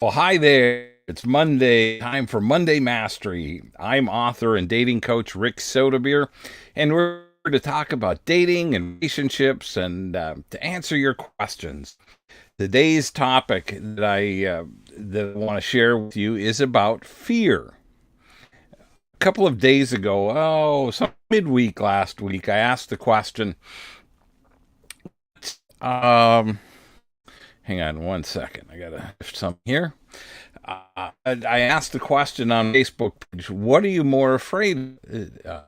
Well, hi there. It's Monday, time for Monday Mastery. I'm author and dating coach Rick Soderbeer, and we're here to talk about dating and relationships and to answer your questions. Today's topic that I want to share with you is about fear. A couple of days ago, some midweek last week, I asked the question. Um, Hang on one second. I gotta shift something here. I asked the question on Facebook page, what are you more afraid of?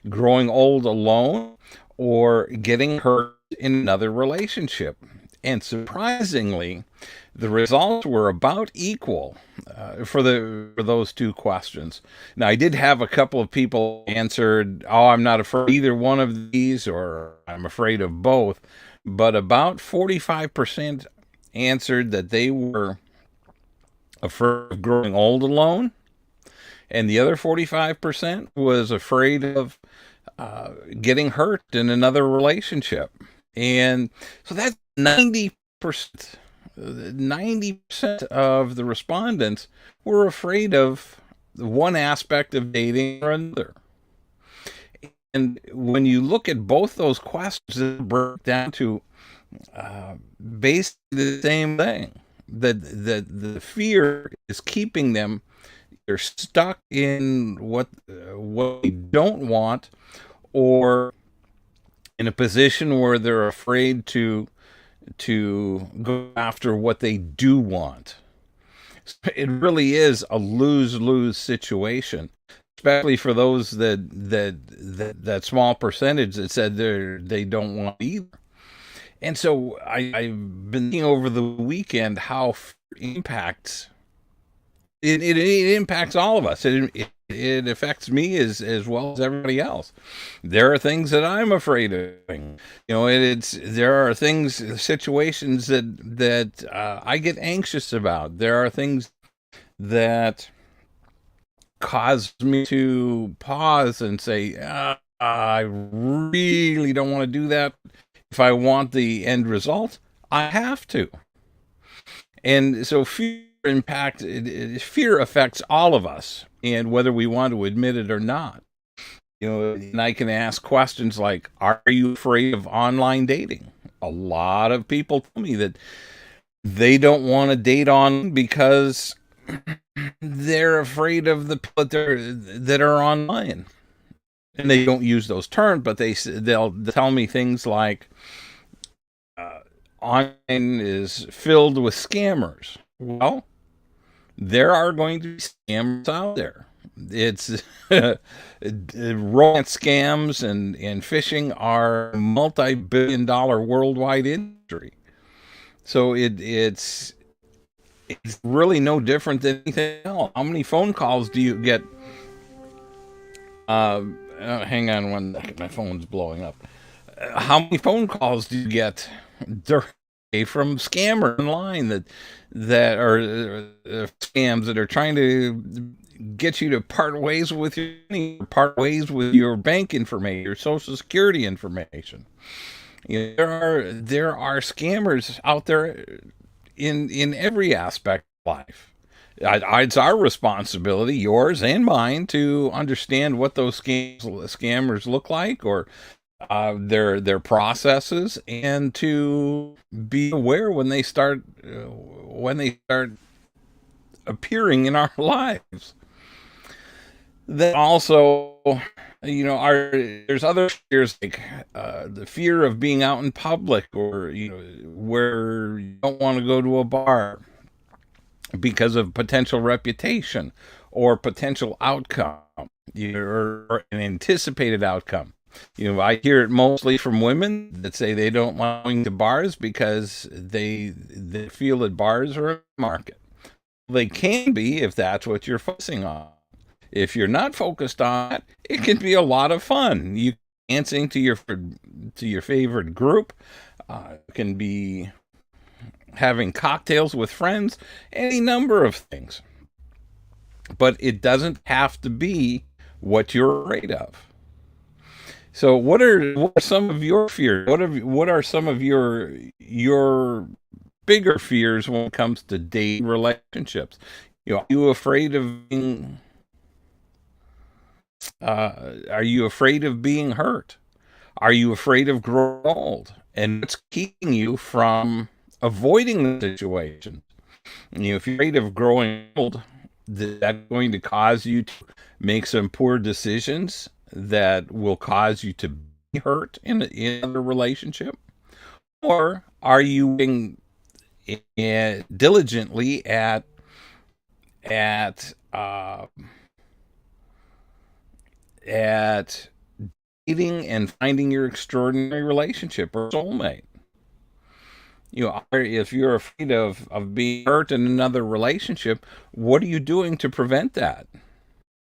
Growing old alone or getting hurt in another relationship? And surprisingly, the results were about equal for those two questions. Now, I did have a couple of people answered, "Oh, I'm not afraid of either one of these," or "I'm afraid of both." But about 45% answered that they were afraid of growing old alone, and the other 45% was afraid of getting hurt in another relationship. And so that's 90%. 90% of the respondents were afraid of one aspect of dating or another. And when you look at both those questions, it breaks down to basically the same thing. That the fear is keeping them. They're stuck in what they don't want, or in a position where they're afraid to go after what they do want. It really is a lose-lose situation, especially for those that small percentage that said they don't want either. And so I've been thinking over the weekend how it impacts all of us. It affects me as well as everybody else. There are things that I'm afraid of. There are situations that I get anxious about. There are things that cause me to pause and say, I really don't want to do that. If I want the end result, I have to. And so fear affects all of us, and whether we want to admit it or not. And I can ask questions like, are you afraid of online dating? A lot of people tell me that they don't want to date on because they're afraid of the people that are online. And they don't use those terms, but they'll tell me things like, online is filled with scammers. Well, there are going to be scammers out there. It's romance scams and phishing are multi-billion-dollar worldwide industry. So it's really no different than anything else. How many phone calls do you get? Hang on one second, my phone's blowing up. How many phone calls do you get from scammers online that are scams that are trying to get you to part ways with your money, part ways with your bank information, your social security information? There are scammers out there in every aspect of life. It's our responsibility, yours and mine, to understand what those scammers look like, or their processes, and to be aware when they start appearing in our lives. Then also, there's other fears like the fear of being out in public, or where you don't want to go to a bar because of potential reputation or potential outcome, or an anticipated outcome. I hear it mostly from women that say they don't like going to bars because they feel that bars are a market. They can be if that's what you're focusing on. If you're not focused on it, it can be a lot of fun. You dancing to your favorite group. It can be having cocktails with friends, any number of things. But it doesn't have to be what you're afraid of. So what are some of your fears? What are some of your bigger fears when it comes to dating relationships? Are you afraid of being are you afraid of being hurt? Are you afraid of growing old? And what's keeping you from avoiding the situation? If you're afraid of growing old, that's going to cause you to make some poor decisions that will cause you to be hurt in a relationship? Or are you working diligently at uh, at dating and finding your extraordinary relationship or soulmate? If you're afraid of being hurt in another relationship, what are you doing to prevent that?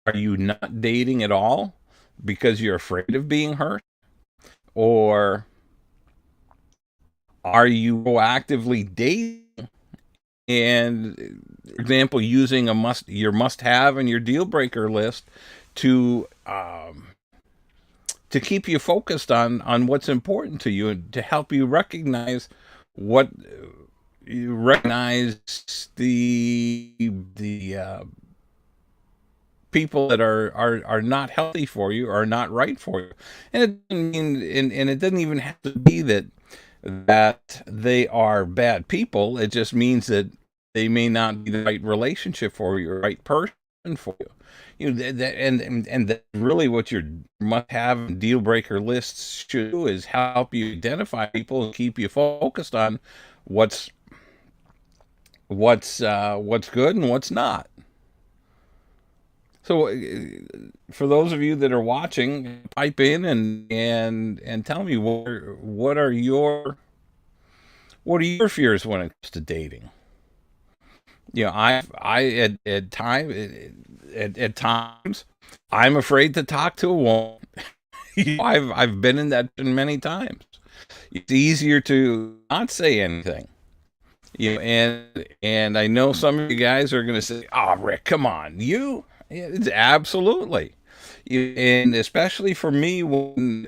Are you not dating at all because you're afraid of being hurt? Or are you proactively dating and, for example, using your must have and your deal breaker list to keep you focused on what's important to you and to help you recognize what you recognize the people that are not healthy for you, are not right for you. And it doesn't mean, and it doesn't even have to be that they are bad people. It just means that they may not be the right relationship for you or right person for you. And that's really what your must-have deal breaker lists should do, is help you identify people and keep you focused on what's good and what's not. So, for those of you that are watching, pipe in and tell me what are your fears when it comes to dating. I at times I'm afraid to talk to a woman. I've been in that many times. It's easier to not say anything. And I know some of you guys are going to say, "Oh, Rick, come on, you." Yeah, it's absolutely. And especially for me, and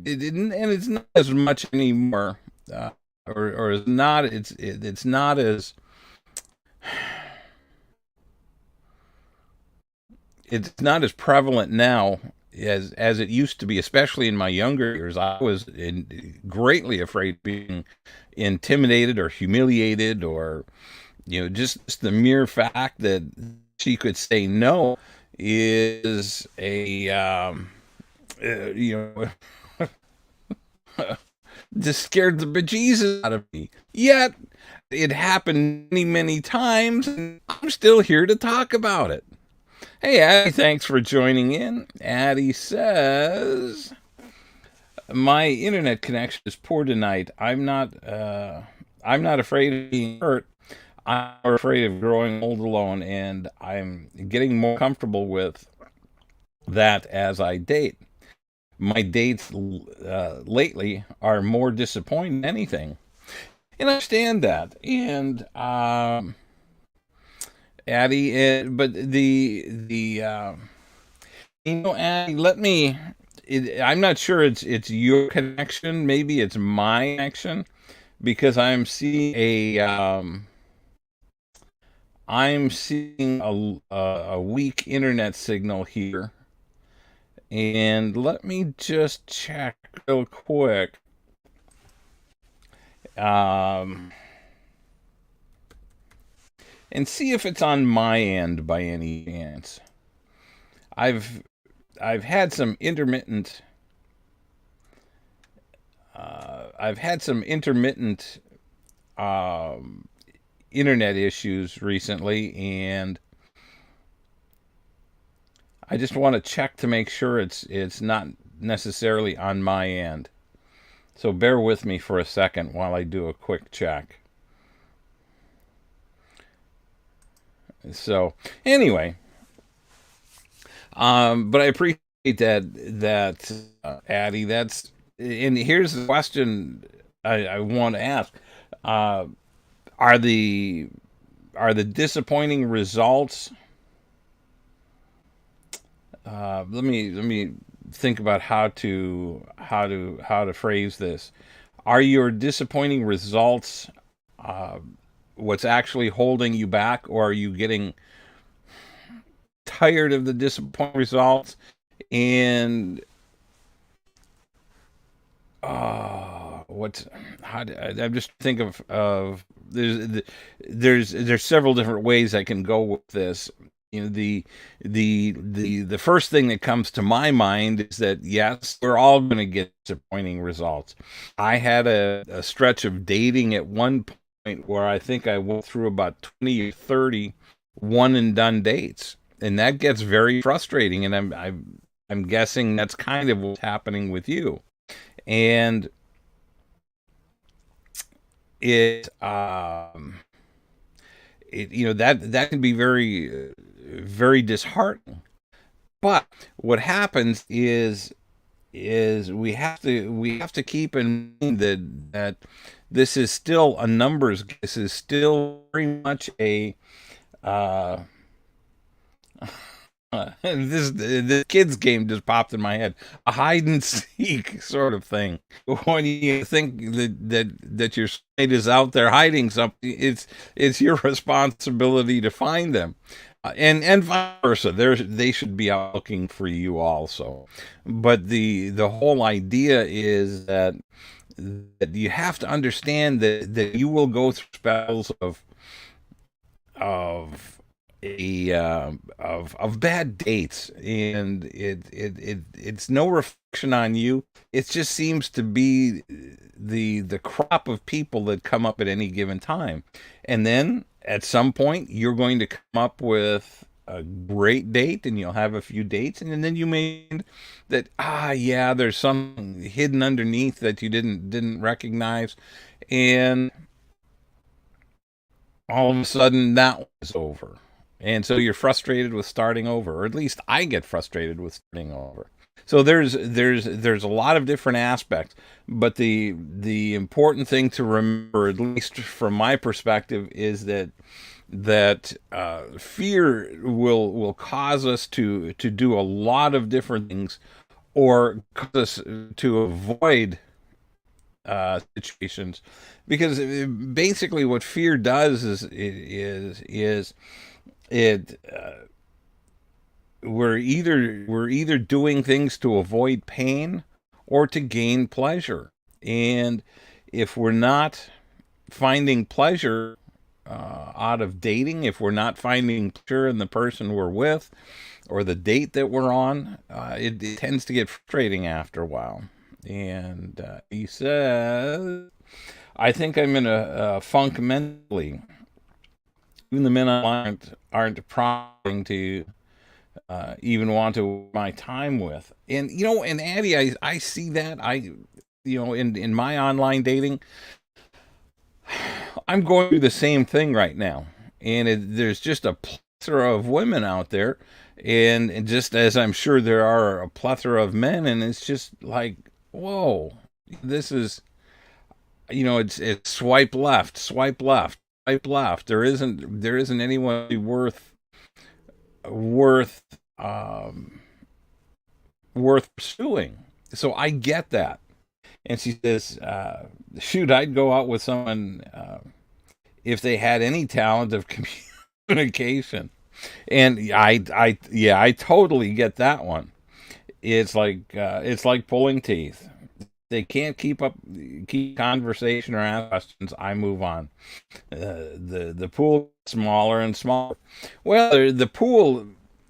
it's not as much anymore, or it's not. It's not as prevalent now as it used to be, especially in my younger years. I was greatly afraid of being intimidated or humiliated, or just the mere fact that she could say no is a just scared the bejesus out of me. Yet it happened many, many times, and I'm still here to talk about it. Hey, Addie, thanks for joining in. Addie says, my internet connection is poor tonight. I'm not afraid of being hurt. I'm afraid of growing old alone, and I'm getting more comfortable with that as I date. My dates lately are more disappointing than anything. And I understand that. And Addie, but Addie, I'm not sure it's your connection. Maybe it's my connection, because I'm seeing a weak internet signal here. And let me just check real quick. And see if it's on my end by any chance. I've had some intermittent internet issues recently, and I just want to check to make sure it's not necessarily on my end. So bear with me for a second while I do a quick check. So anyway, but I appreciate that Addie. And here's the question I want to ask: Are the disappointing results? Let me think about how to phrase this. Are your disappointing results what's actually holding you back, or are you getting tired of the disappointing results and what's I'm just think of there's several different ways I can go with this. You know, the first thing that comes to my mind is that yes, we're all going to get disappointing results. I had a stretch of dating at one point where I think I went through about 20 or 30 one and done dates, and that gets very frustrating. And I'm guessing that's kind of what's happening with you. And it you know, that can be very disheartening. But what happens is we have to keep in mind that this is still a numbers. This is still very much a uh, this kids game just popped in my head. A hide and seek sort of thing. When you think that your site is out there hiding something, it's your responsibility to find them. And vice versa. They should be out looking for you also. But the whole idea is that you have to understand that you will go through spells of of bad dates, and it's no reflection on you. It just seems to be the crop of people that come up at any given time, and then at some point you're going to come up with a great date, and you'll have a few dates, and then you may that yeah, there's something hidden underneath that you didn't recognize, and all of a sudden that was over. And so you're frustrated with starting over, or at least I get frustrated with starting over. So there's a lot of different aspects, but the important thing to remember, at least from my perspective, is that fear will cause us to do a lot of different things, or cause us to avoid situations, because basically what fear does is it we're either doing things to avoid pain or to gain pleasure, and if we're not finding pleasure out of dating, if we're not finding pleasure in the person we're with or the date that we're on, it tends to get frustrating after a while. And he says, I think I'm in a funk mentally. Even the men aren't prompting to even want to waste my time with. And and Addie, I see that. In my online dating, I'm going through the same thing right now, and there's just a plethora of women out there, and just as I'm sure there are a plethora of men, and it's just like, whoa, this is, it's swipe left, swipe left, swipe left. There isn't anyone worth um, worth pursuing. So I get that. And she says, shoot, I'd go out with someone if they had any talent of communication. And yeah, I totally get that one. It's like pulling teeth. They can't keep conversation or ask questions. I move on. The pool gets smaller and smaller. Well, the pool,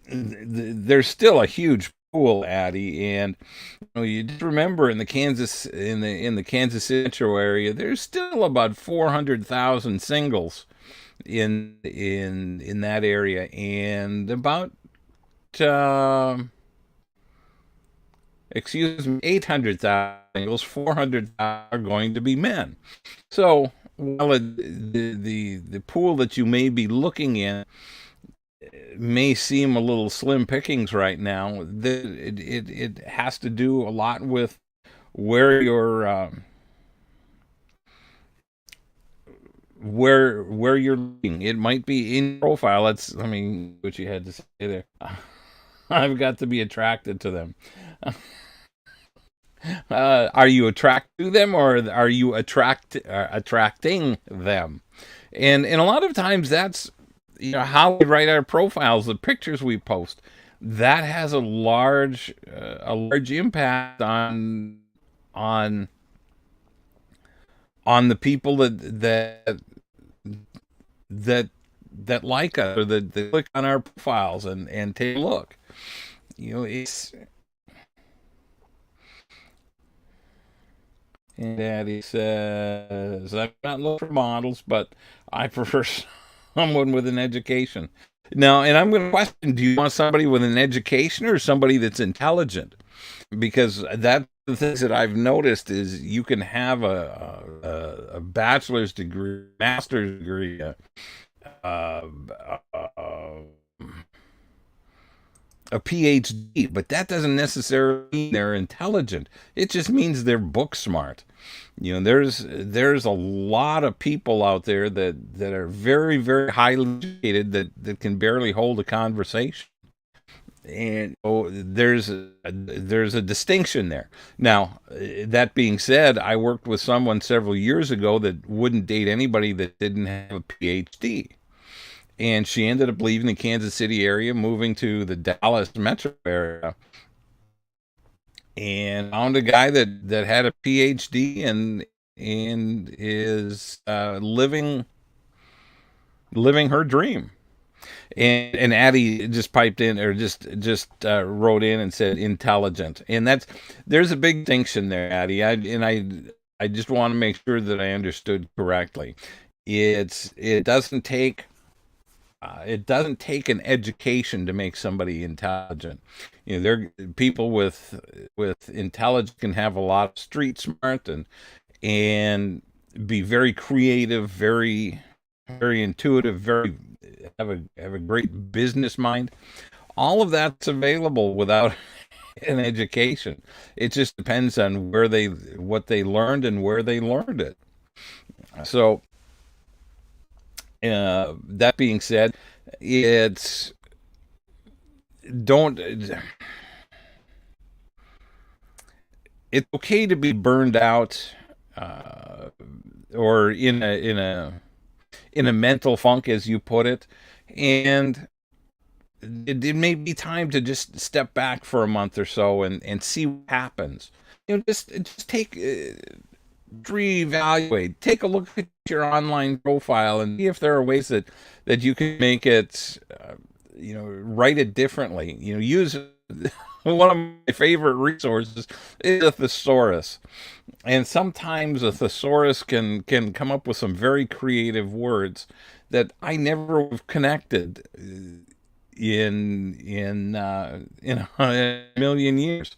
there's still a huge pool, Addie, and you just remember in the Kansas City metro area, there's still about 400,000 singles in that area, and about uh, excuse me, 800,000 singles, 400,000 are going to be men. So while the pool that you may be looking in may seem a little slim pickings right now, it has to do a lot with where you're looking. It might be in profile. Let me what you had to say there. I've got to be attracted to them. Are you attracted to them, or are you attracting them? And a lot of times that's, how we write our profiles, the pictures we post. That has a large impact on on the people that that like us, or that click on our profiles and take a look. It's And Daddy says, I'm not looking for models, but I prefer someone with an education. Now, and I'm going to question, do you want somebody with an education or somebody that's intelligent? Because that's the things that I've noticed is you can have a bachelor's degree, master's degree, uh, uh, a PhD, but that doesn't necessarily mean they're intelligent. It just means they're book smart. There's a lot of people out there that are very, very highly educated that can barely hold a conversation. And there's a distinction there. Now, that being said, I worked with someone several years ago that wouldn't date anybody that didn't have a PhD, and she ended up leaving the Kansas City area, moving to the Dallas metro area, and found a guy that had a PhD and is living her dream. And Addie just piped in, or just wrote in and said intelligent, and there's a big distinction there, Addie. I just want to make sure that I understood correctly. It doesn't take an education to make somebody intelligent. There people with intelligence can have a lot of street smart and be very creative, very very intuitive, very have a great business mind. All of that's available without an education. It just depends on what they learned and where they learned it. So, that being said, it's don't it's okay to be burned out, or in a mental funk, as you put it, and it may be time to just step back for a month or so and see what happens. Just reevaluate, take a look at your online profile and see if there are ways that you can make it, write it differently. Use one of my favorite resources is a thesaurus, and sometimes a thesaurus can come up with some very creative words that I never would have connected in a million years.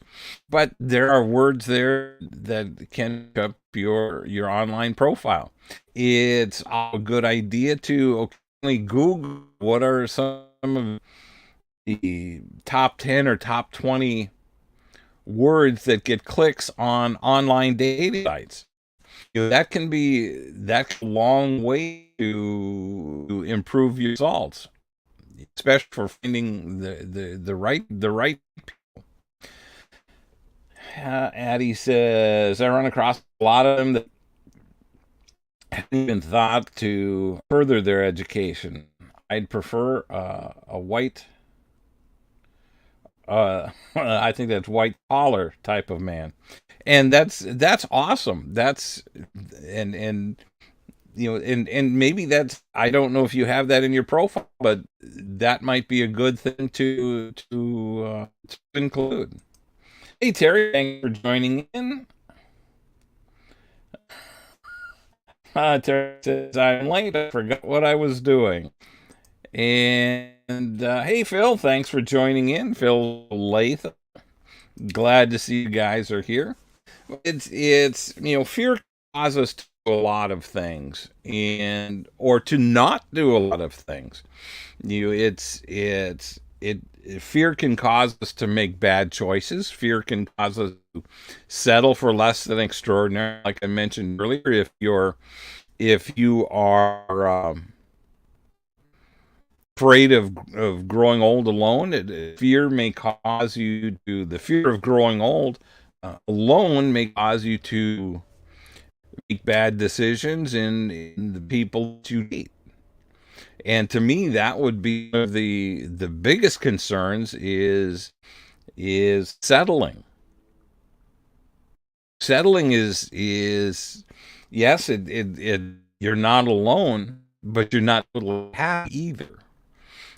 But there are words there that can up your online profile. It's a good idea to occasionally Google what are some of the top 10 or top 20 words that get clicks on online dating sites. That's a long way to improve your results, especially for finding the right. Addie says, I run across a lot of them that haven't even thought to further their education. I'd prefer a white, I think that's white collar type of man, and that's awesome. And maybe that's, I don't know if you have that in your profile, but that might be a good thing to include. Hey Terry, thanks for joining in. Terry says, I'm late. I forgot what I was doing. And hey Phil, thanks for joining in. Phil Latham. Glad to see you guys are here. It's fear causes us to do a lot of things, or to not do a lot of things. It fear can cause us to make bad choices. Fear can cause us to settle for less than extraordinary, like I mentioned earlier. If you are afraid of growing old alone, fear may cause you to, the fear of growing old alone may cause you to make bad decisions in the people that you date. And to me, that would be one of the biggest concerns is settling. Settling is yes, it you're not alone, but you're not totally happy either.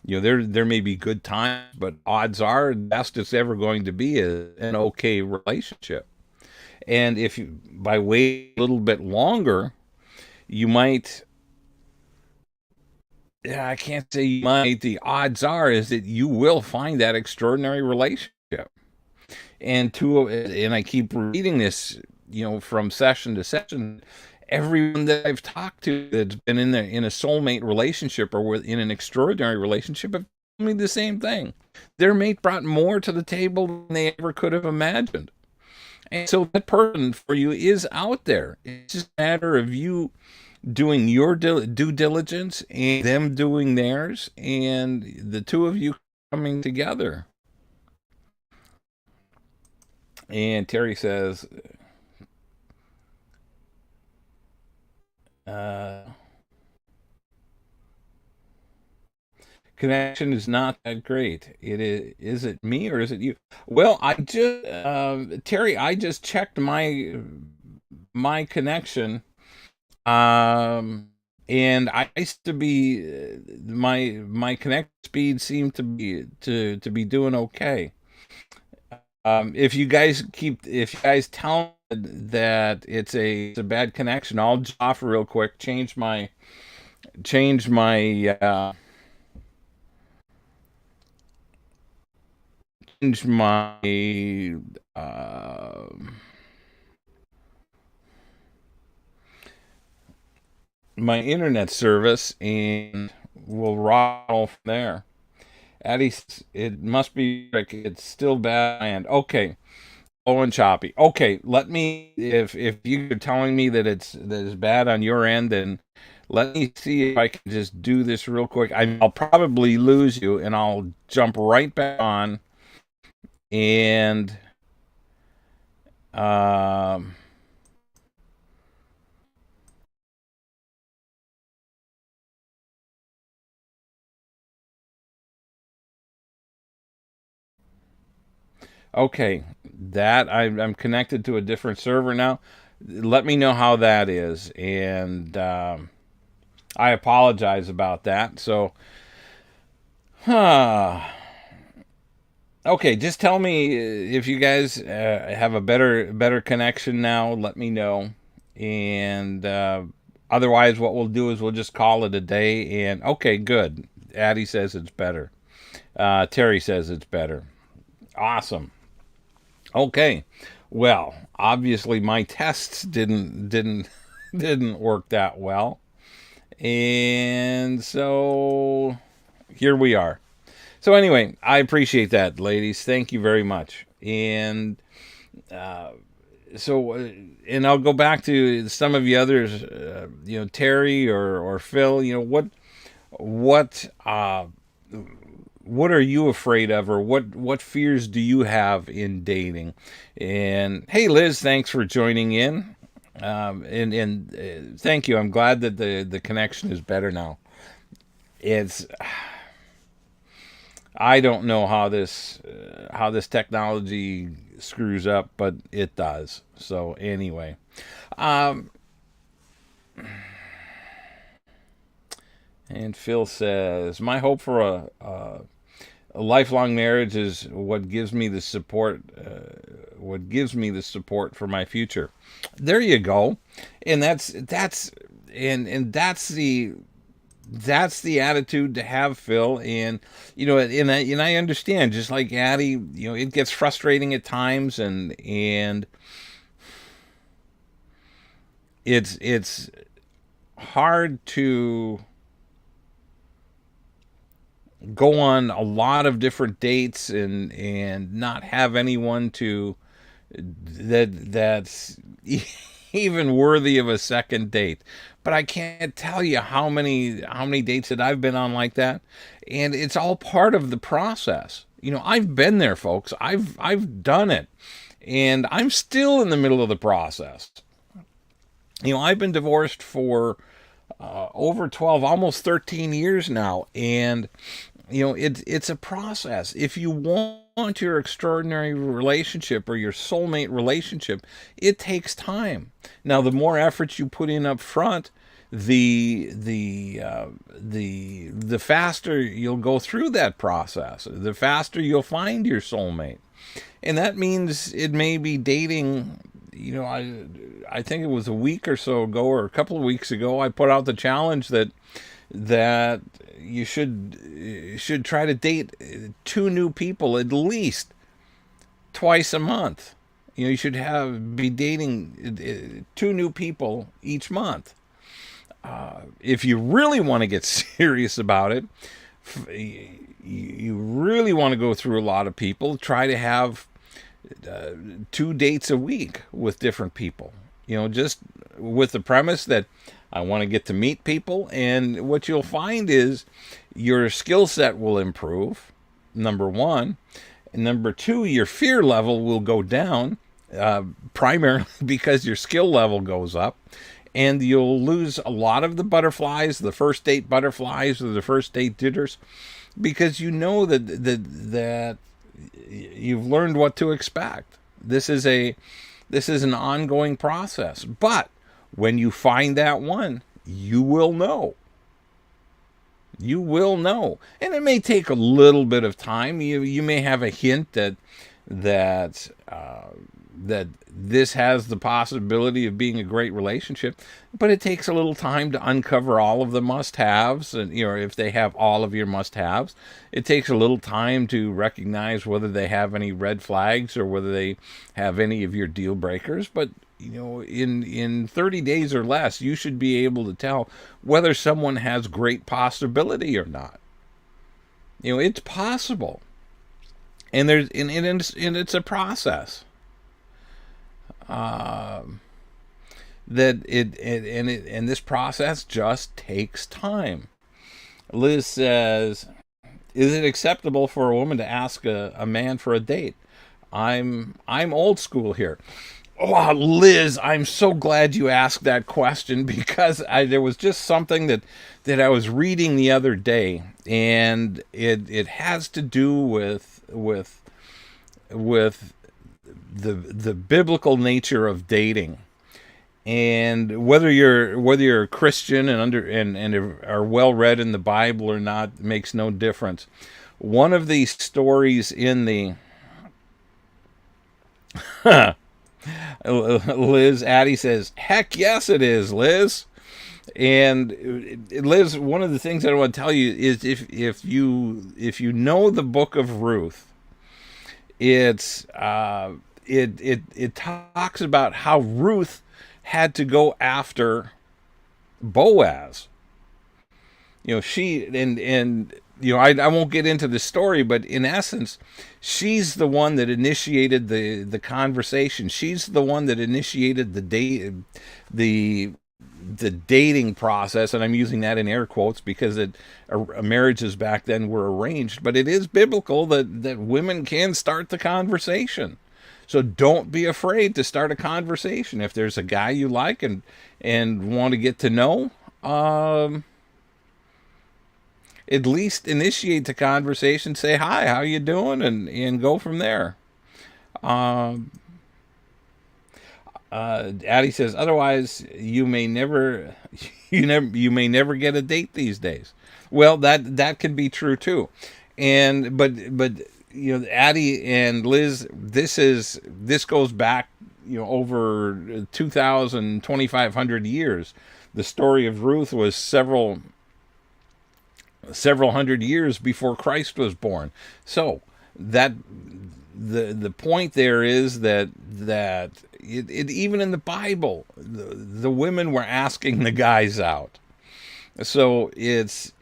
There may be good times, but odds are the best it's ever going to be is an okay relationship. And if you by waiting a little bit longer, you might, yeah, I can't say you might, the odds are is that you will find that extraordinary relationship. And I keep reading this, from session to session. Everyone that I've talked to that's been in a soulmate relationship or in an extraordinary relationship have told me the same thing. Their mate brought more to the table than they ever could have imagined. And so that person for you is out there. It's just a matter of you doing your due diligence and them doing theirs, and the two of you coming together. And Terry says, connection is not that great. Is it me or is it you? Well, Terry, I just checked my connection, and I used to be my connect speed seemed to be doing okay. If you guys tell me that it's a bad connection, I'll just off real quick, change my change uh, my internet service, and we'll roll from there. Addie, it must be like it's still bad. And okay, low and choppy. Okay, let me. If you're telling me that it's bad on your end, then let me see if I can just do this real quick. I'll probably lose you, and I'll jump right back on. And um, okay, that I'm connected to a different server now. Let me know how that is, and I apologize about that. So, huh. Okay, just tell me if you guys have a better connection now. Let me know, and otherwise, what we'll do is we'll just call it a day. And okay, good. Addie says it's better. Terry says it's better. Awesome. Okay. Well, obviously my tests didn't work that well, and so here we are. So anyway, I appreciate that, ladies. Thank you very much. And uh, and I'll go back to some of the others. Terry or Phil. What what are you afraid of, or what fears do you have in dating? And hey, Liz, thanks for joining in. And thank you. I'm glad that the connection is better now. It's I don't know how this technology screws up, but it does. So anyway, um, and Phil says my hope for a lifelong marriage is what gives me the support. What gives me the support for my future. There you go, and that's the attitude to have, Phil. And I understand, just like Addie, it gets frustrating at times, and it's hard to go on a lot of different dates and not have anyone to that's even worthy of a second date. But I can't tell you how many dates that I've been on like that, and it's all part of the process. I've been there, folks. I've done it, and I'm still in the middle of the process. I've been divorced for over 12, almost 13 years now, and it's a process. If you want your extraordinary relationship or your soulmate relationship, it takes time. Now, the more effort you put in up front, the faster you'll go through that process. The faster you'll find your soulmate, and that means it may be dating. I think it was a week or so ago, or a couple of weeks ago, I put out the challenge that you should try to date two new people at least twice a month. You should be dating two new people each month. If you really want to get serious about it, you really want to go through a lot of people, try to have 2 dates a week with different people. Just with the premise that I want to get to meet people, and what you'll find is your skill set will improve, number one. And number two, your fear level will go down, primarily because your skill level goes up. And you'll lose a lot of the butterflies, the first date butterflies or the first date jitters, because you know that you've learned what to expect. This is an ongoing process. But when you find that one, you will know. You will know. And it may take a little bit of time. You may have a hint that this has the possibility of being a great relationship, but it takes a little time to uncover all of the must-haves, and if they have all of your must-haves, it takes a little time to recognize whether they have any red flags or whether they have any of your deal breakers. But in 30 days or less, you should be able to tell whether someone has great possibility or not. It's possible, and it's a process. And this process just takes time. Liz says, "Is it acceptable for a woman to ask a man for a date?" I'm old school here. Oh, Liz, I'm so glad you asked that question, because there was just something that I was reading the other day, and it has to do with the biblical nature of dating, and whether you're a Christian and are well read in the Bible or not makes no difference. One of these stories in the Liz, Addie says, "Heck yes, it is, Liz." And Liz, one of the things I want to tell you is if you know the book of Ruth, it talks about how Ruth had to go after Boaz. I won't get into the story, but in essence, she's the one that initiated the conversation. She's the one that initiated the dating process, and I'm using that in air quotes because marriages back then were arranged. But it is biblical that women can start the conversation. So don't be afraid to start a conversation. If there's a guy you like and want to get to know, at least initiate the conversation. Say hi, how you doing, and go from there. Addie says, otherwise you may never get a date these days. Well, that can be true too. But Addie and Liz, this goes back over 2,500 years. The story of Ruth was several hundred years before Christ was born. So that the point there is that it even in the Bible, the women were asking the guys out. So it's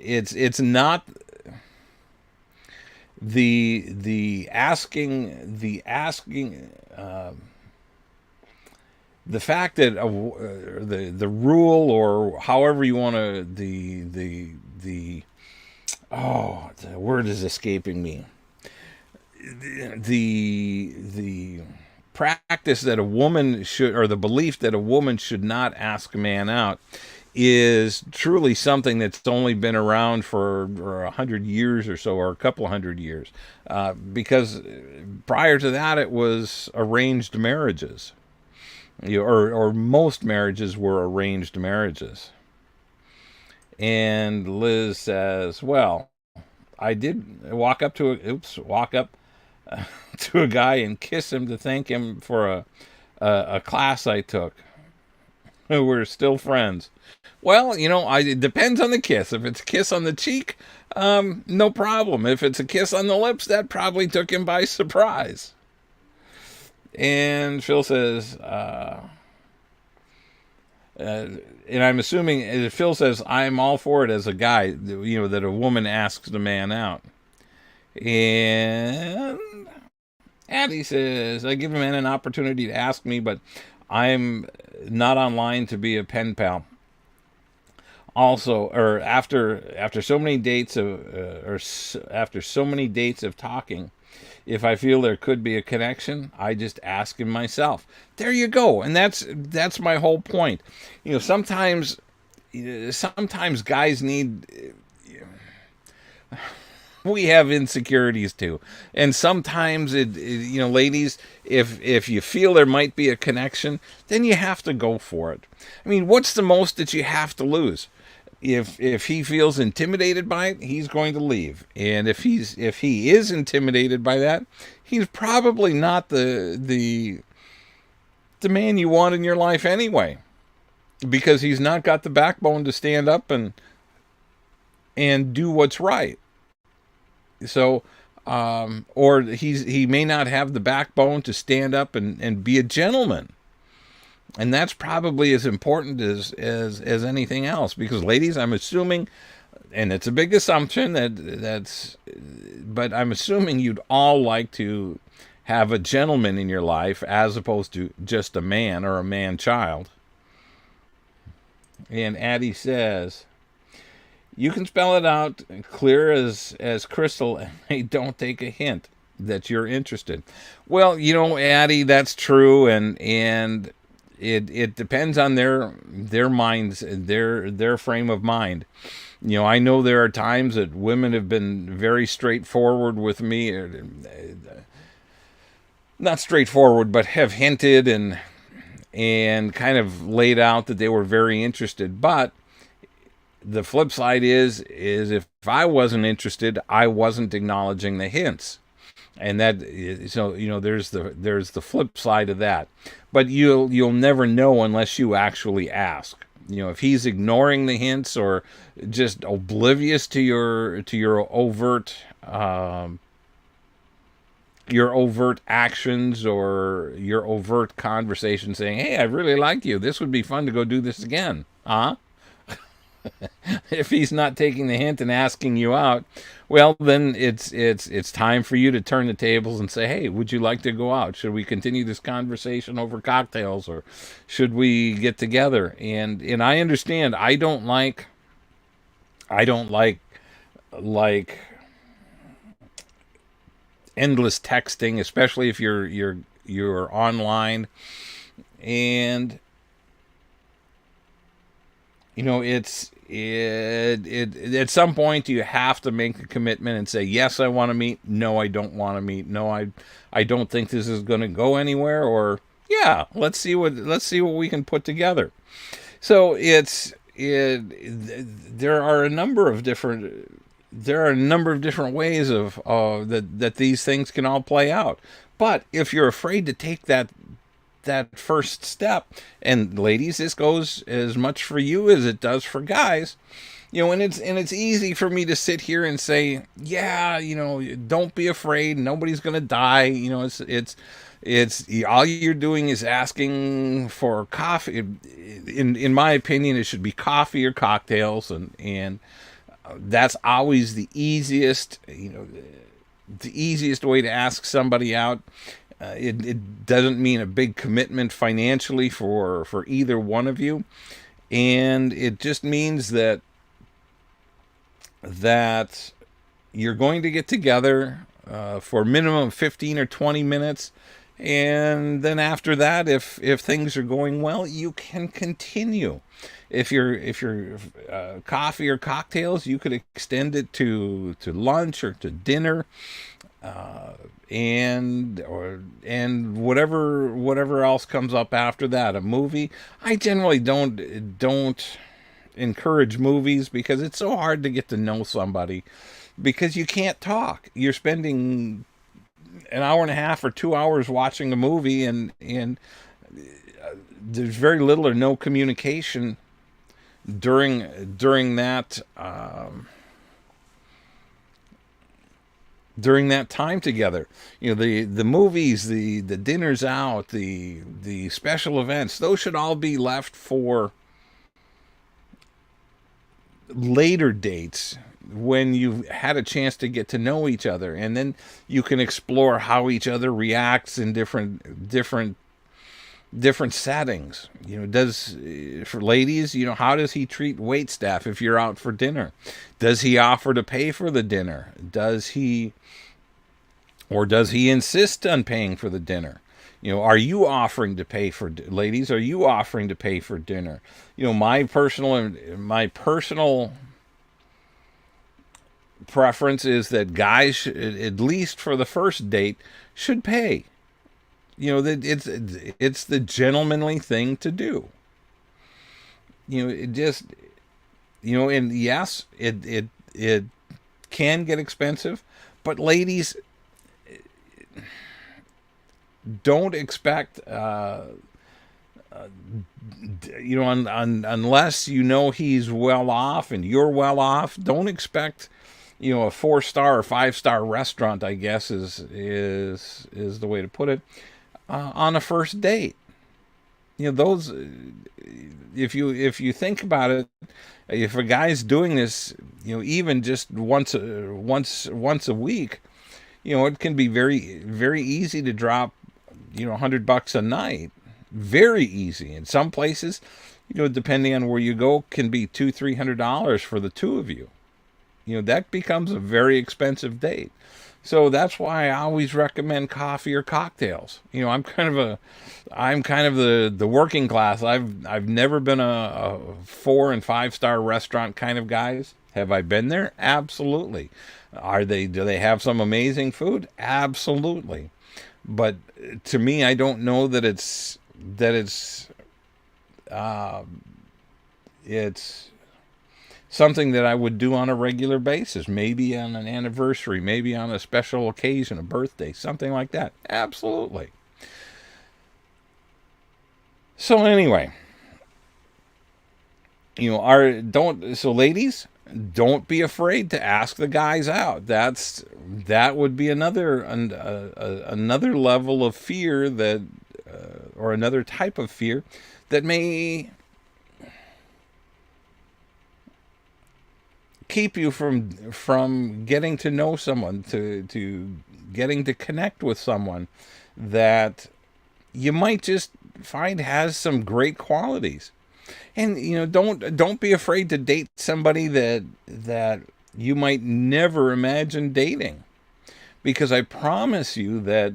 not the asking the fact that the rule, or however you want to, the word is escaping me. The practice that a woman should, or the belief that a woman should not ask a man out, is truly something that's only been around for 100 years or so, or a couple 100 years, because prior to that it was arranged marriages, or most marriages were arranged marriages. And Liz says, well, I did walk up to to a guy and kiss him to thank him for a class I took. We're still friends. Well, it depends on the kiss. If it's a kiss on the cheek, no problem. If it's a kiss on the lips, that probably took him by surprise. And Phil says, and I'm assuming, Phil says, I'm all for it as a guy, that a woman asks the man out. And Addie says, I give a man an opportunity to ask me, but I'm not online to be a pen pal. Also, or after so many dates of talking, if I feel there could be a connection, I just ask him myself. There you go. And that's my whole point. Sometimes guys need, we have insecurities too. And sometimes ladies, if you feel there might be a connection, then you have to go for it. I mean, what's the most that you have to lose? If he feels intimidated by it, he's going to leave. And if he is intimidated by that, he's probably not the man you want in your life anyway, because he's not got the backbone to stand up and do what's right. So, or he may not have the backbone to stand up and be a gentleman. And that's probably as important as anything else, because ladies, I'm assuming, and it's a big assumption but I'm assuming you'd all like to have a gentleman in your life as opposed to just a man or a man-child. And Addie says, you can spell it out clear as crystal, and they don't take a hint that you're interested. Well, Addie, that's true, and it depends on their minds, their frame of mind. I know there are times that women have been very straightforward with me, not straightforward, but have hinted and kind of laid out that they were very interested. But the flip side is if I wasn't interested, I wasn't acknowledging the hints. And that, so there's the flip side of that. But you'll never know unless you actually ask. If he's ignoring the hints or just oblivious to your overt actions or your overt conversation, saying, "Hey, I really like you. This would be fun to go do this again." If he's not taking the hint and asking you out, well, then it's time for you to turn the tables and say, hey, would you like to go out? Should we continue this conversation over cocktails, or should we get together? And I understand, I don't like endless texting, especially if you're online. And at some point you have to make a commitment and say, yes, I want to meet. No, I don't want to meet. No, I don't think this is going to go anywhere. Or yeah, let's see what we can put together. So there are a number of different ways of that these things can all play out. But if you're afraid to take that first step, and ladies, this goes as much for you as it does for guys, and it's easy for me to sit here and say, yeah, don't be afraid, nobody's gonna die, it's all you're doing is asking for coffee. In my opinion, it should be coffee or cocktails, and that's always the easiest way to ask somebody out. It doesn't mean a big commitment financially for either one of you, and it just means that you're going to get together for minimum 15 or 20 minutes, And then after that, if things are going well, you can continue. If you're coffee or cocktails, you could extend it to lunch or to dinner, and whatever else comes up after that. A movie. I generally don't encourage movies because it's so hard to get to know somebody because you can't talk. You're spending an hour and a half or 2 hours watching a movie, and there's very little or no communication during that during that time together. The movies, the dinners out, the special events, those should all be left for later dates when you've had a chance to get to know each other, and then you can explore how each other reacts in different settings. Does for ladies, how does he treat wait staff if you're out for dinner? Does he offer to pay for the dinner? Does he insist on paying for the dinner? Are you offering to pay for ladies? Are you offering to pay for dinner? My personal preference is that guys should, at least for the first date, should pay. That it's the gentlemanly thing to do. It just and yes, it can get expensive, but ladies, don't expect unless he's well off and you're well off, don't expect a 4-star or 5-star restaurant, I guess is the way to put it, on a first date. Those, if you think about it, if a guy's doing this, even just once a week, it can be very, very easy to drop, $100 a night. Very easy. In some places, depending on where you go, can be $200-$300 for the two of you. That becomes a very expensive date. So that's why I always recommend coffee or cocktails. I'm kind of the working class. I've never been a 4- and 5-star restaurant kind of guys. Have I been there? Absolutely. Do they have some amazing food? Absolutely. But to me, I don't know that it's something that I would do on a regular basis, maybe on an anniversary, maybe on a special occasion, a birthday, something like that. Absolutely. So anyway, ladies, don't be afraid to ask the guys out. That would be another level of fear or another type of fear that may keep you from getting to know someone, to getting to connect with someone that you might just find has some great qualities. And don't be afraid to date somebody that you might never imagine dating, because I promise you that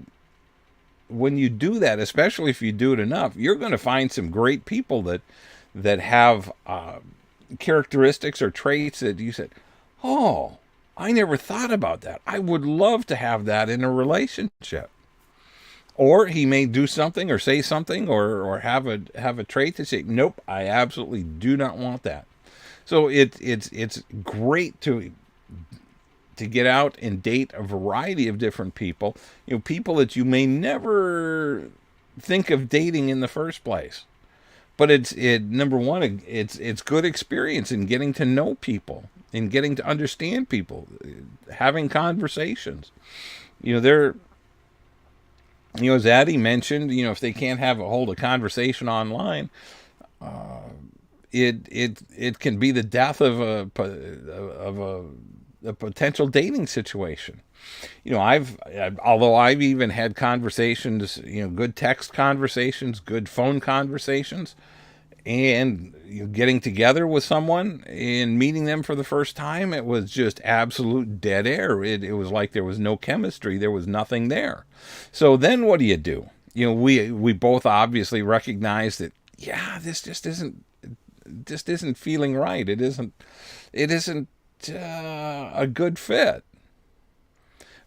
when you do that, especially if you do it enough, you're going to find some great people that have characteristics or traits that you said, oh, I never thought about that. I would love to have that in a relationship. Or he may do something or say something or have a trait to say, nope, I absolutely do not want that. So it's great to get out and date a variety of different people, people that you may never think of dating in the first place. But number one, it's good experience in getting to know people, in getting to understand people, having conversations. As Addie mentioned, if they can't hold a conversation online, it can be the death of a potential dating situation. Although I've even had conversations, good text conversations, good phone conversations, And getting together with someone and meeting them for the first time, it was just absolute dead air. It was like there was no chemistry. There was nothing there. So then what do you do? We both obviously recognize that, yeah, this isn't feeling right. It isn't a good fit.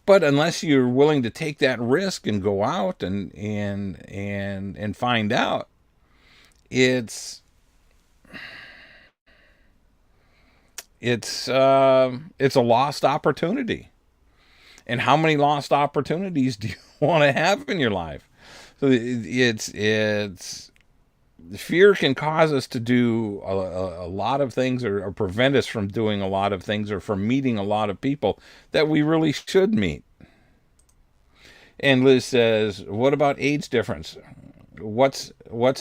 But unless you're willing to take that risk and go out and find out, it's it's a lost opportunity. And how many lost opportunities do you want to have in your life? So it's fear can cause us to do a lot of things, or prevent us from doing a lot of things, or from meeting a lot of people that we really should meet. And Liz says, what about age difference? What's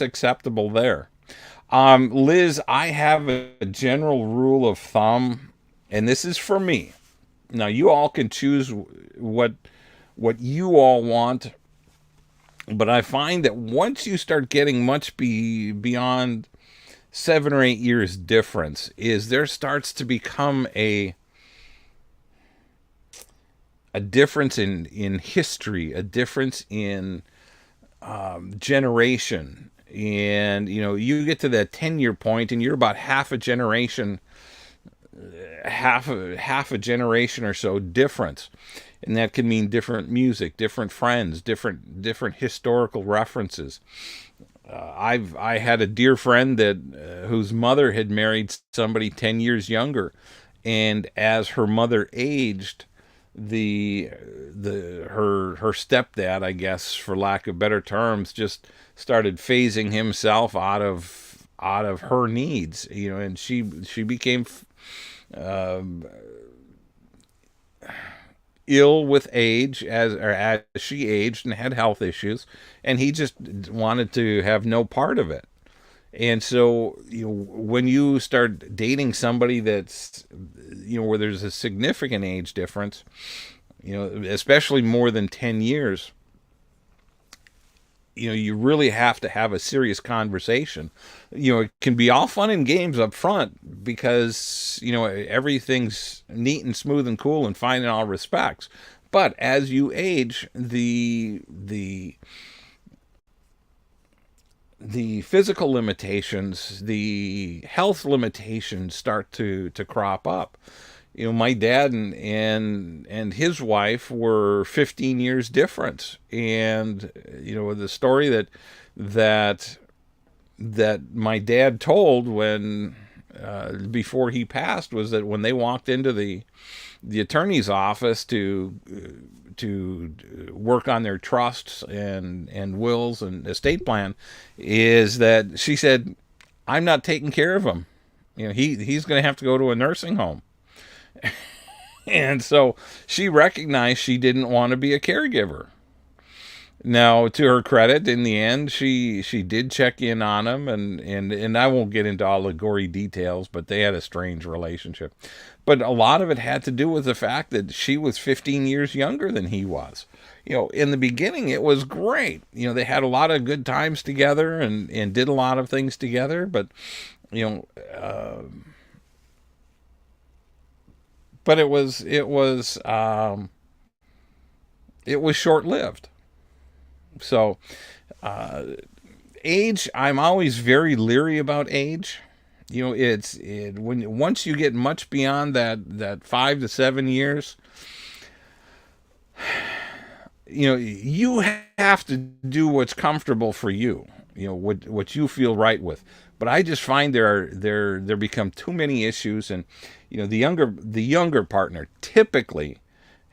acceptable there? Liz, I have a general rule of thumb, and this is for me. Now, you all can choose what you all want, but I find that once you start getting much beyond 7 or 8 years difference, is there starts to become a difference in history, a difference in generation. And you get to that 10-year point, and you're about half a generation or so difference. And that can mean different music, different friends, different historical references. I had a dear friend that whose mother had married somebody 10 years younger, and as her mother aged, her stepdad, I guess for lack of better terms, just started phasing himself out of her needs, and she became ill with age as she aged, and had health issues, and he just wanted to have no part of it. And so, when you start dating somebody that's, where there's a significant age difference, especially more than 10 years, you really have to have a serious conversation. It can be all fun and games up front because, everything's neat and smooth and cool and fine in all respects. But as you age, the physical limitations, the health limitations start to crop up. My dad and his wife were 15 years difference, and the story that my dad told when before he passed was that when they walked into the attorney's office to work on their trusts and wills and estate plan, is that she said, "I'm not taking care of him. He's going to have to go to a nursing home." And so she recognized she didn't want to be a caregiver. Now, to her credit, in the end, she did check in on him, and I won't get into all the gory details, but they had a strange relationship. But a lot of it had to do with the fact that she was 15 years younger than he was. In the beginning, it was great. They had a lot of good times together and did a lot of things together, but, but it was short-lived. So, age, I'm always very leery about age. Once you get much beyond that 5 to 7 years, you have to do what's comfortable for you. What you feel right with. But I just find there become too many issues, and the younger partner typically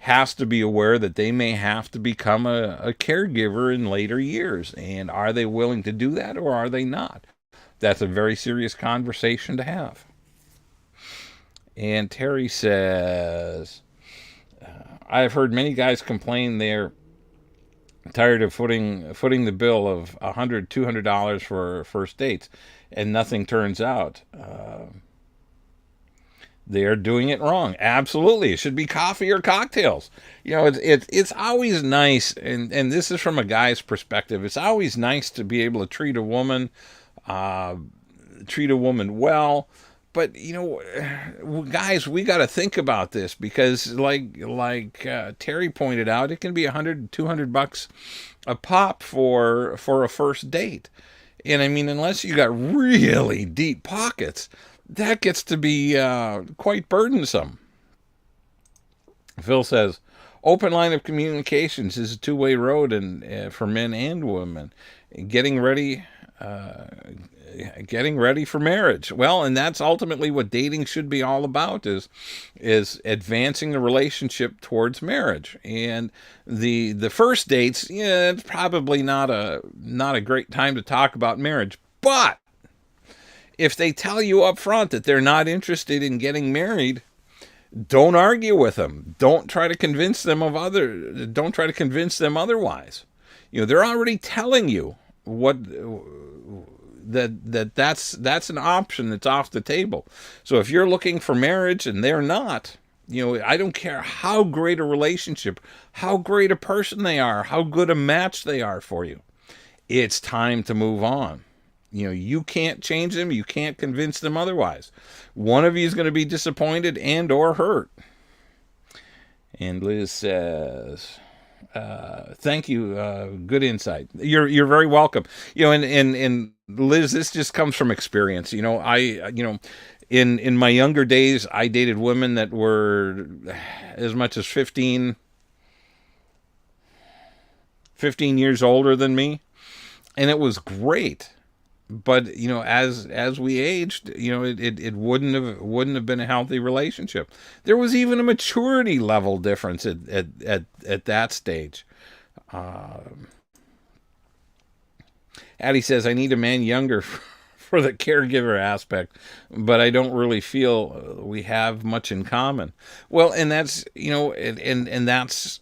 has to be aware that they may have to become a caregiver in later years. And are they willing to do that, or are they not? That's a very serious conversation to have. And Terry says, I've heard many guys complain they're tired of footing the bill of $100, $200 for first dates, and nothing turns out. They are doing it wrong. Absolutely, it should be coffee or cocktails. It's always nice, and this is from a guy's perspective. It's always nice to be able to treat a woman treat a woman well. But guys, we got to think about this because, Terry pointed out, it can be 100, $200 a pop for a first date. And I mean, unless you got really deep pockets, that gets to be quite burdensome. Phil says, open line of communications is a two-way road, and for men and women. Getting ready, getting ready for marriage. Well, and that's ultimately what dating should be all about: is advancing the relationship towards marriage. And the first dates, yeah, it's probably not a great time to talk about marriage, but if they tell you up front that they're not interested in getting married, don't argue with them. Don't try to convince them don't try to convince them otherwise. They're already telling you what that's an option that's off the table. So if you're looking for marriage and they're not, I don't care how great a relationship, how great a person they are, how good a match they are for you. It's time to move on. You can't change them. You can't convince them otherwise. One of you is going to be disappointed and or hurt. And Liz says, thank you. Good insight. You're very welcome. And Liz, this just comes from experience. In my younger days, I dated women that were as much as 15 years older than me. And it was great. But as we aged, it wouldn't have been a healthy relationship. There was even a maturity level difference at that stage. Addie says, I need a man younger for the caregiver aspect, but I don't really feel we have much in common. Well, and that's and that's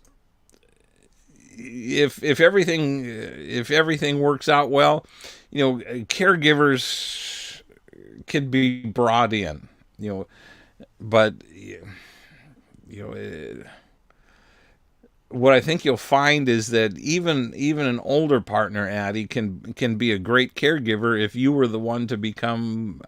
if everything works out well. Caregivers could be brought in, but what I think you'll find is that even an older partner, Addie, can be a great caregiver if you were the one to become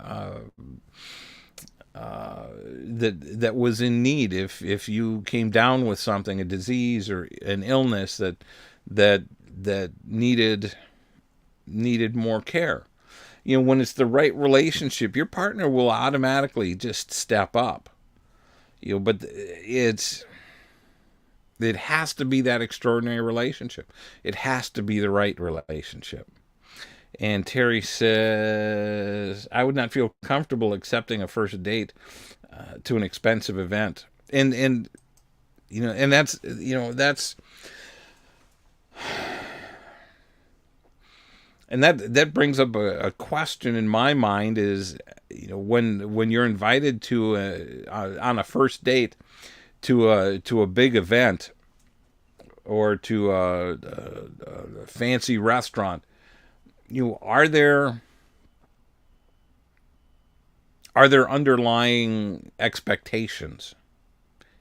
that was in need. If you came down with something, a disease or an illness that needed more care. When it's the right relationship, your partner will automatically just step up. But it has to be that extraordinary relationship. It has to be the right relationship. And Terry says, I would not feel comfortable accepting a first date to an expensive event. And that's And that brings up a question in my mind is, when you're invited to on a first date to a big event or to a fancy restaurant, are there underlying expectations?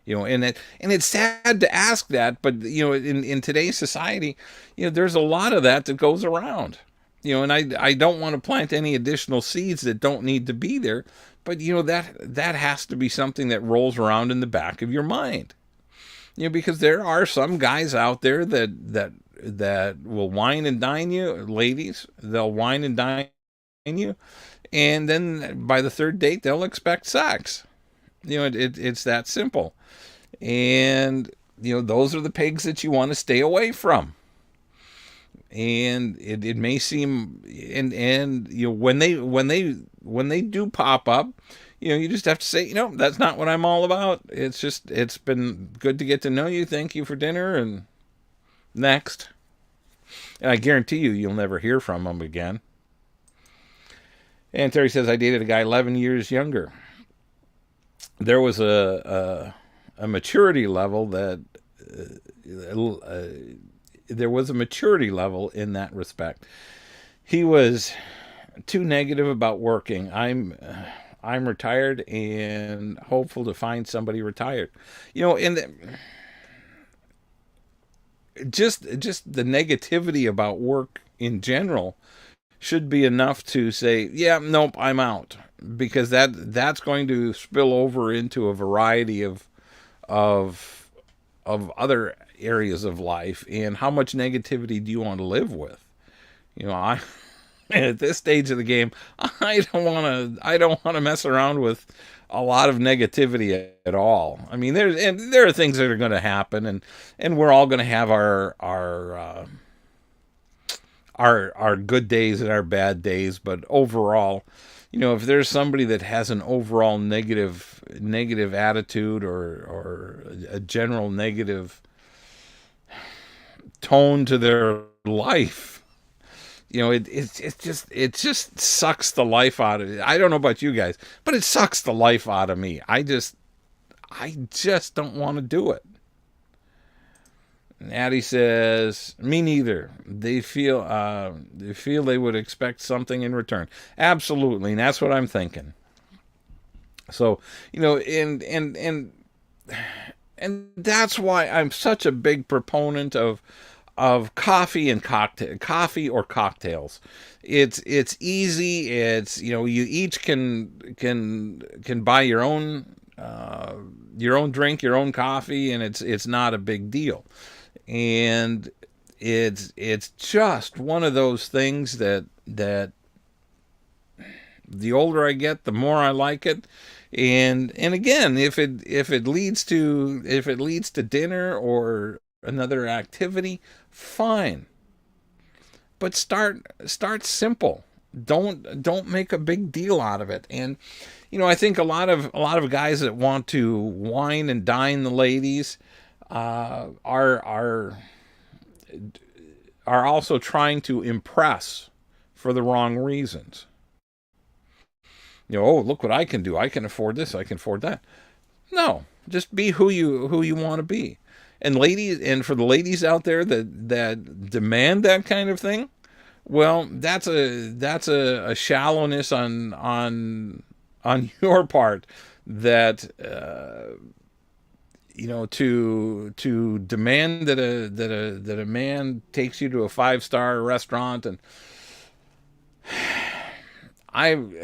And it's sad to ask that, but in today's society, there's a lot of that goes around. And I don't want to plant any additional seeds that don't need to be there, but that has to be something that rolls around in the back of your mind. Because there are some guys out there that will wine and dine you, ladies, they'll wine and dine you, and then by the third date they'll expect sex. It's that simple. And those are the pigs that you want to stay away from. And it may seem, and when they do pop up, you just have to say, that's not what I'm all about. It's been good to get to know you. Thank you for dinner, and next. And I guarantee you'll never hear from them again. And Terry says, I dated a guy 11 years younger. There was a maturity level that there was a maturity level in that respect. He was too negative about working. I'm retired and hopeful to find somebody retired. And just the negativity about work in general should be enough to say, yeah, nope, I'm out, because that's going to spill over into a variety of other areas of life. And how much negativity do you want to live with? I at this stage of the game, I don't want to mess around with a lot of negativity at all. I mean, there are things that are going to happen, and we're all going to have our good days and our bad days. But overall, if there's somebody that has an overall negative attitude, or a general negative tone to their life, it just sucks the life out of it. I don't know about you guys, but it sucks the life out of me. I just don't want to do it. And Addie says, me neither. They feel they would expect something in return. Absolutely, and that's what I'm thinking. So, and that's why I'm such a big proponent of coffee or cocktails. It's easy. It's, you each can buy your own drink, your own coffee, and it's not a big deal. And it's just one of those things that the older I get, the more I like it. And again, if it leads to dinner or another activity, fine. But start simple. Don't make a big deal out of it. And I think a lot of guys that want to wine and dine the ladies are also trying to impress for the wrong reasons. Oh, look what I can do. I can afford this. I can afford that. No, just be who you want to be. And ladies, and for the ladies out there that demand that kind of thing, well, that's a shallowness on your part, that to demand that a man takes you to a 5-star restaurant. And I've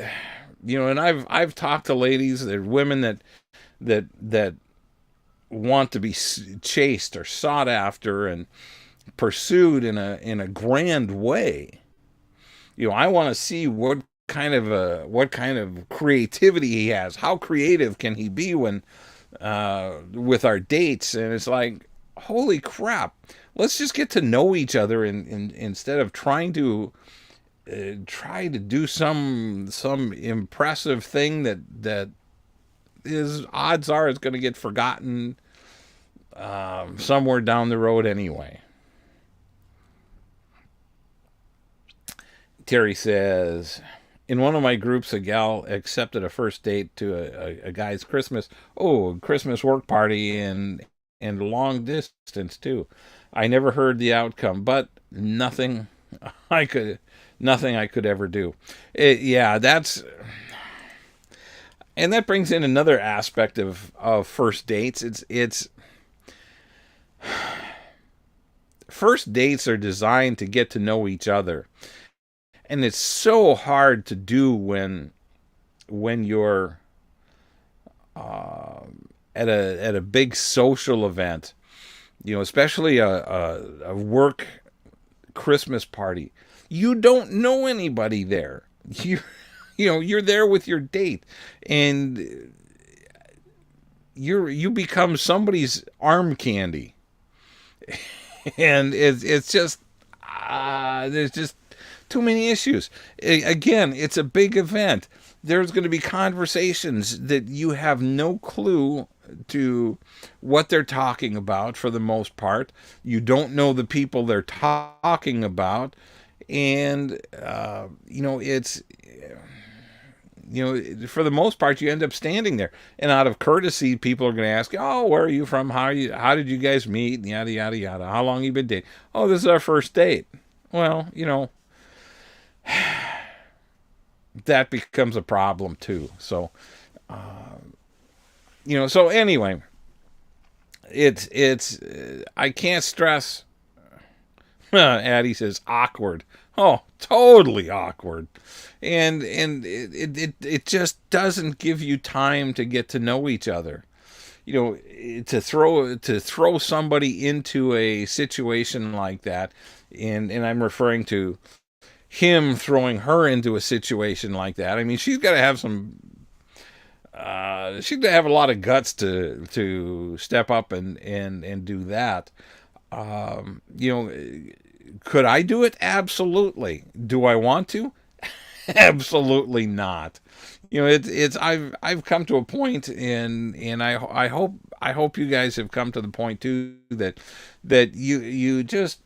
talked to ladies, there are women that want to be chased or sought after and pursued in a grand way. I want to see what kind of creativity he has. How creative can he be when with our dates? And it's like, holy crap! Let's just get to know each other, instead of trying to do some impressive thing that is, odds are, it's going to get forgotten somewhere down the road anyway. Terry says, in one of my groups, a gal accepted a first date to a guy's Christmas work party, and long distance too. I never heard the outcome, but nothing I could ever do. And that brings in another aspect of first dates. It's first dates are designed to get to know each other. And it's so hard to do when you're at a big social event, especially a work Christmas party. You don't know anybody there. You're there with your date, and you become somebody's arm candy, and it's just there's just too many issues. Again, it's a big event. There's going to be conversations that you have no clue to what they're talking about for the most part. You don't know the people they're talking about. And, it's, for the most part, you end up standing there. And out of courtesy, people are going to ask, oh, where are you from? How did you guys meet? And yada, yada, yada. How long you been dating? Oh, this is our first date. Well, that becomes a problem too. So, so anyway, it's I can't stress. Addie says awkward. Oh, totally awkward. And it just doesn't give you time to get to know each other. You know, to throw somebody into a situation like that, and I'm referring to him throwing her into a situation like that. I mean, she's got to have some. She's got to have a lot of guts to step up and do that. You know, could I do it? Absolutely. Do I want to? Absolutely not. You know, it's I've come to a point, and I hope you guys have come to the point too, that you just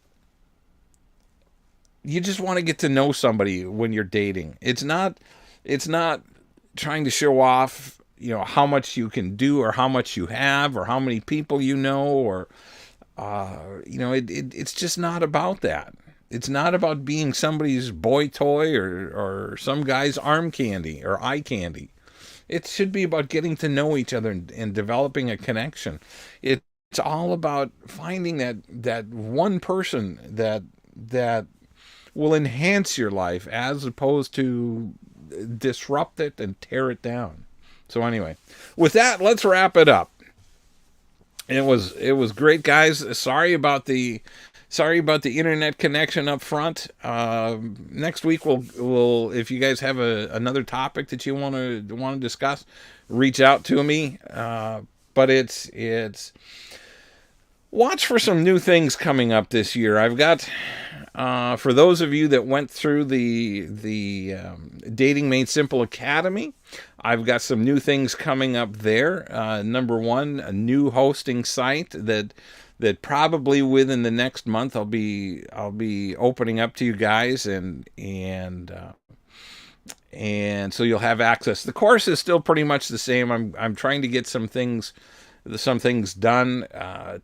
want to get to know somebody when you're dating. It's not trying to show off, how much you can do, or how much you have, or how many people you know, or it's just not about that. It's not about being somebody's boy toy, or some guy's arm candy or eye candy. It should be about getting to know each other, and developing a connection. It's all about finding that one person that will enhance your life, as opposed to disrupt it and tear it down. So anyway, with that, let's wrap it up. It was great, guys. Sorry about the internet connection up front. Next week we'll if you guys have another topic that you want to discuss, reach out to me. But it's watch for some new things coming up this year. I've got, for those of you that went through the Dating Made Simple Academy, I've got some new things coming up there. Number one, a new hosting site that probably within the next month I'll be opening up to you guys, and so you'll have access. The course is still pretty much the same. I'm trying to get some things done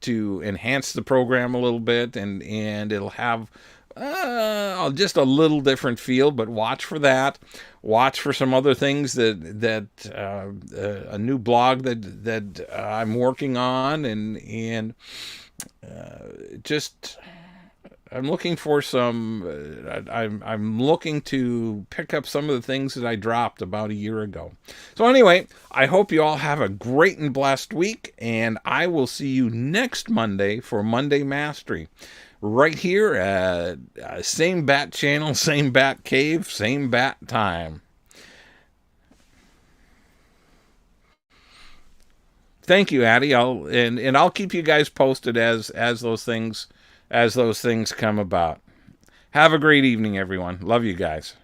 to enhance the program a little bit, and it'll have just a little different feel. But watch for that. Watch for some other things that a new blog that I'm working on, and just I'm looking for some. I'm looking to pick up some of the things that I dropped about a year ago. So anyway, I hope you all have a great and blessed week, and I will see you next Monday for Monday Mastery, right here at same bat channel, same bat cave, same bat time. Thank you, Addie. I'll keep you guys posted as those things come about. Have a great evening, everyone. Love you guys.